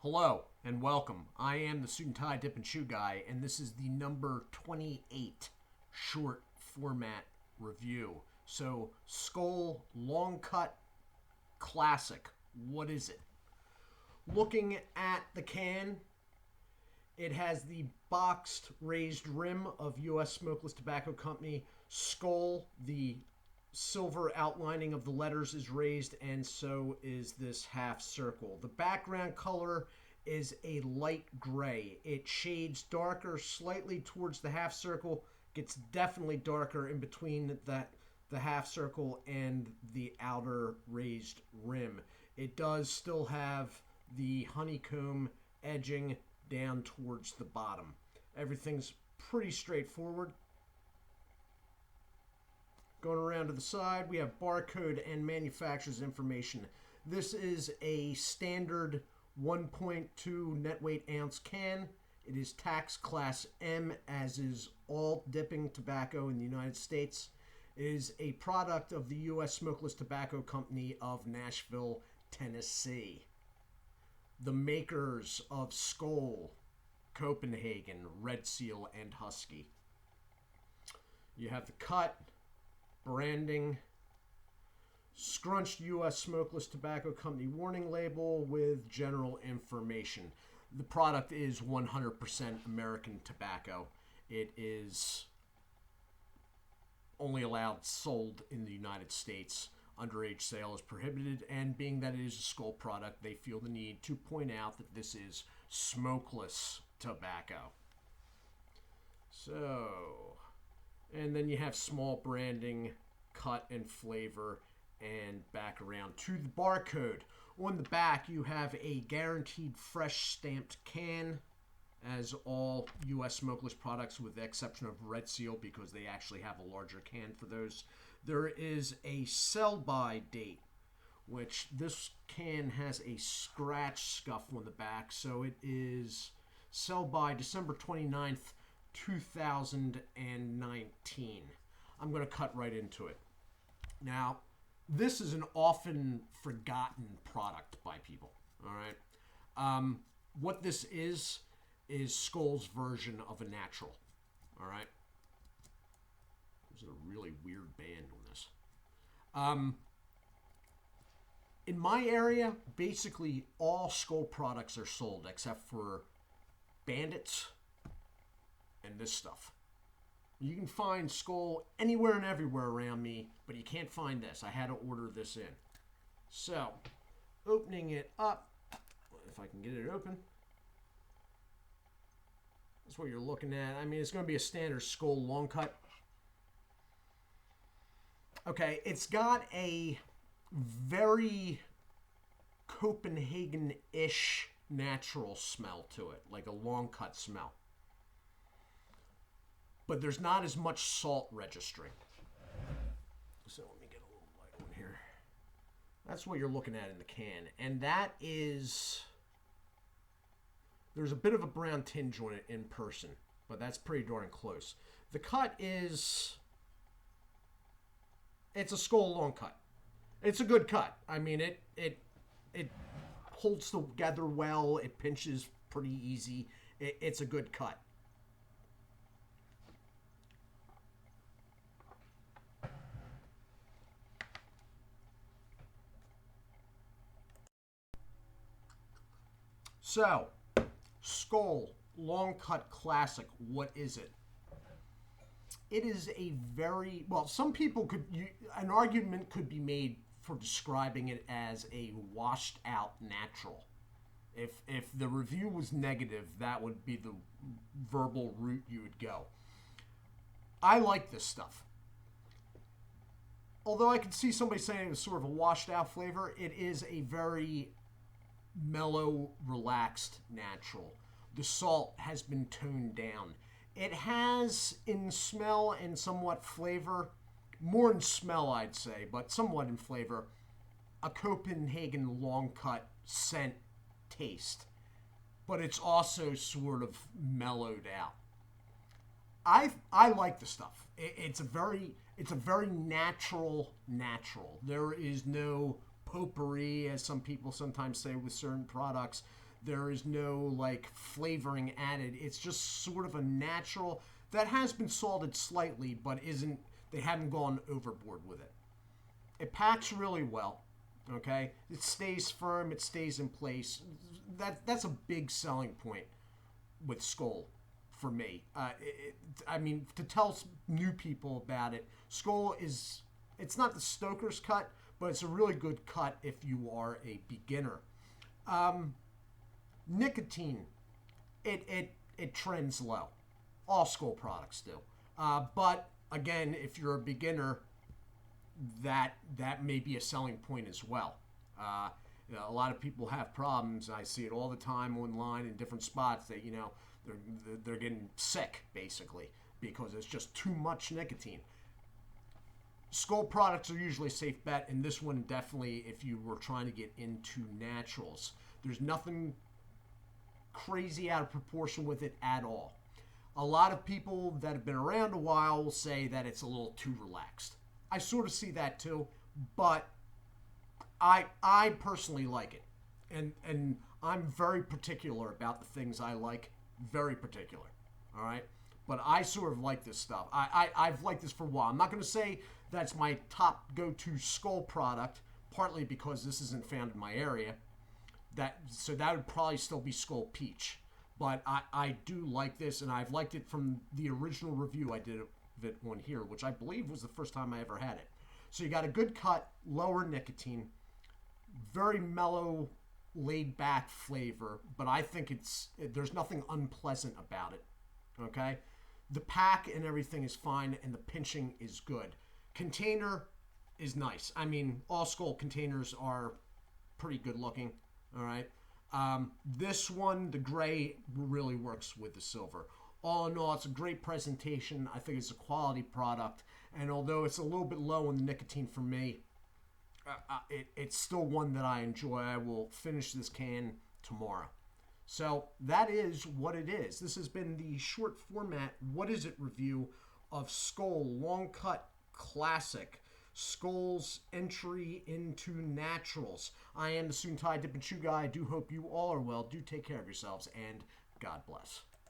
Hello and welcome. I am the Suit&Tie Dip&Chew Guy, and this is the number 28 short format review. So, Skoal Long Cut Classic. What is it? Looking at the can, it has the boxed raised rim of U.S. Smokeless Tobacco Company. Skoal, the silver outlining of the letters is raised, and so is this half circle. The background color is a light gray. It shades darker slightly towards the half circle, gets definitely darker in between the half circle and the outer raised rim. It does still have the honeycomb edging down towards the bottom. Everything's pretty straightforward. Going around to the side, we have barcode and manufacturer's information. This is a standard 1.2 net weight ounce can. It is tax class M, as is all dipping tobacco in the United States. It is a product of the U.S. Smokeless Tobacco Company of Nashville, Tennessee. The makers of Skoal, Copenhagen, Red Seal, and Husky. You have the cut, branding, scrunched U.S. Smokeless Tobacco Company warning label with general information. The product is 100% American tobacco. It is only sold in the United States. Underage sale is prohibited, and being that it is a Skoal product, they feel the need to point out that this is smokeless tobacco. So, and then you have small branding, cut and flavor, and back around to the barcode. On the back, you have a guaranteed fresh stamped can, as all U.S. smokeless products, with the exception of Red Seal, because they actually have a larger can for those. There is a sell-by date, which this can has a scratch scuff on the back, so it is sell-by December 29th, 2019. I'm going to cut right into it. Now, this is an often forgotten product by people, all right? What this is Skoal's version of a natural, all right? There's a really weird band on this. In my area, basically all Skoal products are sold except for Bandits and this stuff. You can find Skoal anywhere and everywhere around me, but you can't find this. I had to order this in. So, opening it up, if I can get it open. That's what you're looking at. I mean, it's going to be a standard Skoal long cut. Okay, it's got a very Copenhagen-ish natural smell to it, like a long cut smell. But there's not as much salt registering. So let me get a little light on here. That's what you're looking at in the can. And that is... There's a bit of a brown tinge on it in person, but that's pretty darn close. The cut is... It's a Skoal long cut. It's a good cut. I mean, it holds together well. It pinches pretty easy. It's a good cut. So, Skoal Long Cut Classic, what is it? It is a very, well, some people an argument could be made for describing it as a washed out natural. If the review was negative, that would be the verbal route you would go. I like this stuff. Although I could see somebody saying it was sort of a washed out flavor, it is a very mellow, relaxed natural. The salt has been toned down. It has, in smell and somewhat flavor, more in smell I'd say, but somewhat in flavor, a Copenhagen long cut scent taste. But it's also sort of mellowed out. I like the stuff. It's a very natural. There is no potpourri, as some people sometimes say with certain products. There is no like flavoring added. It's just sort of a natural that has been salted slightly, but isn't. They haven't gone overboard with it. It packs really well. Okay, it stays firm. It stays in place. That's a big selling point with Skoal for me. I mean, to tell new people about it, Skoal is. It's not the Stoker's cut, but it's a really good cut if you are a beginner. Nicotine, it trends low. All Skoal products do. But again, if you're a beginner, that may be a selling point as well. A lot of people have problems. I see it all the time online in different spots that they're getting sick basically because it's just too much nicotine. Skoal products are usually a safe bet, and this one definitely if you were trying to get into naturals. There's nothing crazy out of proportion with it at all. A lot of people that have been around a while will say that it's a little too relaxed. I sort of see that too, but I personally like it. And I'm very particular about the things I like, very particular. All right? But I sort of like this stuff. I've liked this for a while. I'm not going to say that's my top go-to Skoal product, partly because this isn't found in my area. So that would probably still be Skoal Peach. But I do like this, and I've liked it from the original review I did of it on here, which I believe was the first time I ever had it. So you got a good cut, lower nicotine, very mellow, laid-back flavor, but I think there's nothing unpleasant about it. Okay? The pack and everything is fine, and the pinching is good. Container is nice. I mean, all Skoal containers are pretty good looking. All right. This one, the gray, really works with the silver. All in all, it's a great presentation. I think it's a quality product. And although it's a little bit low in the nicotine for me, it's still one that I enjoy. I will finish this can tomorrow. So that is what it is. This has been the short format What Is It review of Skoal Long Cut Classic. Skoal's entry into naturals. I am the Suit&Tie Dip&ChewGuy. I do hope you all are well. Do take care of yourselves, and God bless.